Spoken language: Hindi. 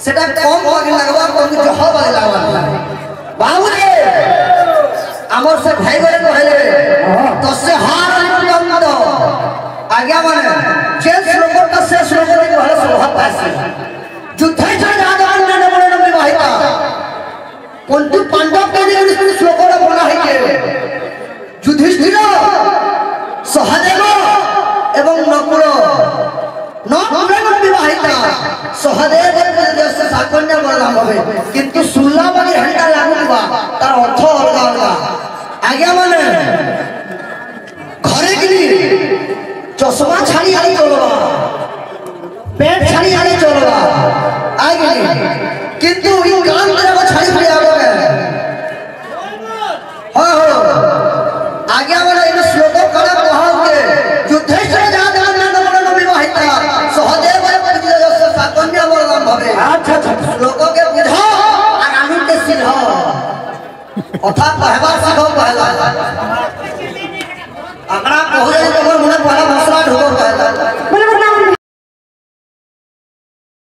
सेटा कम बागी लगवा कम जह बागी लगवा बाबू रे हमर से भाई गरे कहले तो से हार कम दो आज्ञा माने जे श्लोक का से श्लोक में कहले शोभा पासे युद्ध से ज्यादा ने बड़े नबी भाईता पंतु पांडव के लिए श्लोक रे बना है के युधिष्ठिर सहदेव एवं नकुल सहदेव जैसे साकन्या बलराम होवे किंतु सुल्ला बागी हंडा लागुवा तार अर्थ अलगा अलगा आज्ञा माने घरे गिनी चश्मा छाड़ी आली चलवा पेट छाड़ी आली चलवा आगे किंतु ई कान तेरा को छाड़ी पड़े आवे हां हो आज्ञा माने इन श्लोक कड़ा कहा के युद्ध से ज्यादा नबी वाहिता सहदेव कन्या बलराम भवे अच्छा अच्छा लोगों के बुझो और आनंद के सिरह अथा कहबा सिखो पहला अकड़ा कहले तो मन पहला मसला ढोको पहला